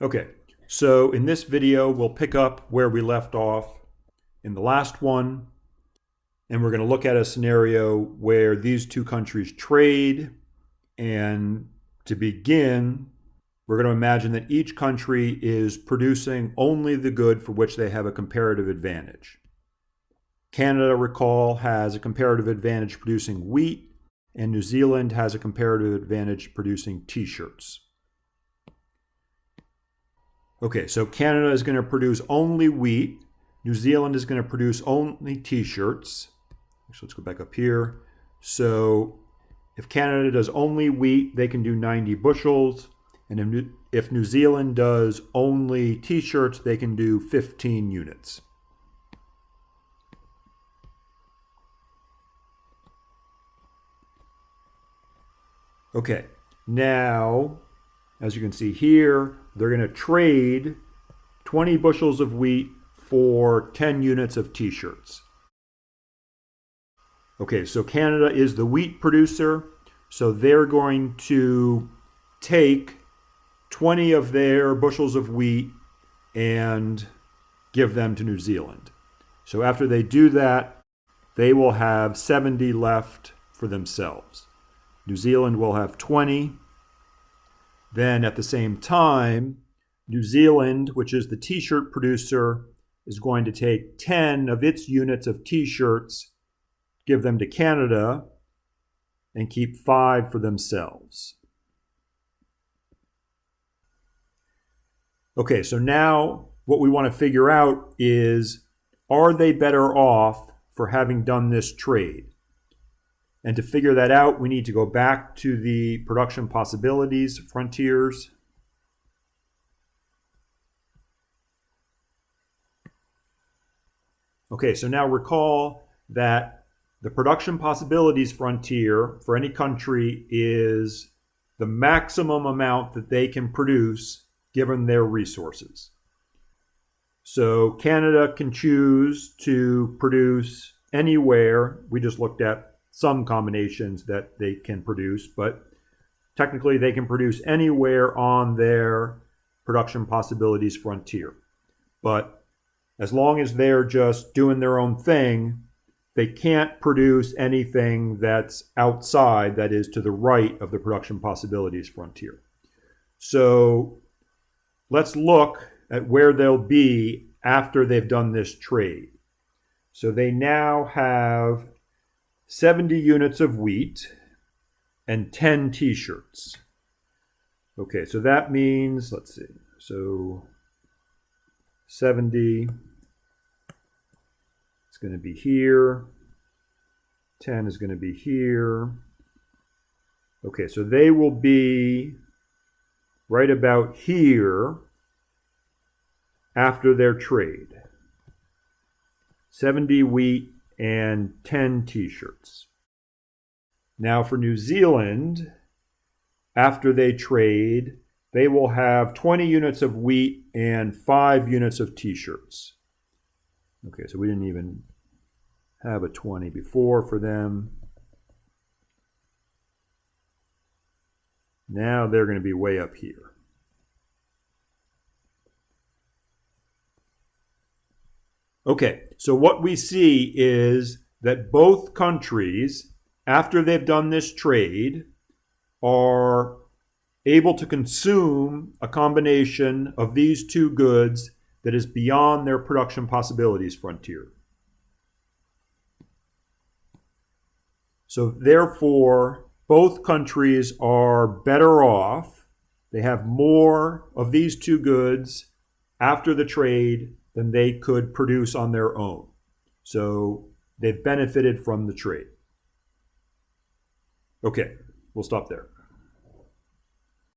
Okay, so in this video, we'll pick up where we left off in the last one, and we're going to look at a scenario where these two countries trade. And to begin, we're going to imagine that each country is producing only the good for which they have a comparative advantage. Canada, recall, has a comparative advantage producing wheat, and New Zealand has a comparative advantage producing t-shirts. Okay, so Canada is going to produce only wheat. New Zealand is going to produce only t-shirts. So let's go back up here. So if Canada does only wheat, they can do 90 bushels. And if New Zealand does only t-shirts, they can do 15 units. Okay, now, as you can see here, they're going to trade 20 bushels of wheat for 10 units of t-shirts. Okay, so Canada is the wheat producer, so they're going to take 20 of their bushels of wheat and give them to New Zealand. So after they do that, they will have 70 left for themselves. New Zealand will have 20. Then at the same time, New Zealand, which is the t-shirt producer, is going to take 10 of its units of t-shirts, give them to Canada, and keep 5 for themselves. Okay, so now what we want to figure out is, are they better off for having done this trade? And to figure that out, we need to go back to the production possibilities frontiers. Okay, so now recall that the production possibilities frontier for any country is the maximum amount that they can produce given their resources. So Canada can choose to produce anywhere. We just looked at some combinations that they can produce, but technically they can produce anywhere on their production possibilities frontier. But as long as they're just doing their own thing, they can't produce anything that's outside, that is to the right of the production possibilities frontier. So let's look at where they'll be after they've done this trade. So they now have 70 units of wheat and 10 t-shirts. Okay, so that means, let's see, so 70, it's going to be here, 10 is going to be here. Okay, so they will be right about here after their trade. 70 wheat and 10 t-shirts. Now for New Zealand, after they trade, they will have 20 units of wheat and 5 units of t-shirts. Okay, so we didn't even have a 20 before for them. Now they're going to be way up here. Okay, so what we see is that both countries, after they've done this trade, are able to consume a combination of these two goods that is beyond their production possibilities frontier. So therefore, both countries are better off. They have more of these two goods after the trade than they could produce on their own. So they've benefited from the trade. Okay, we'll stop there.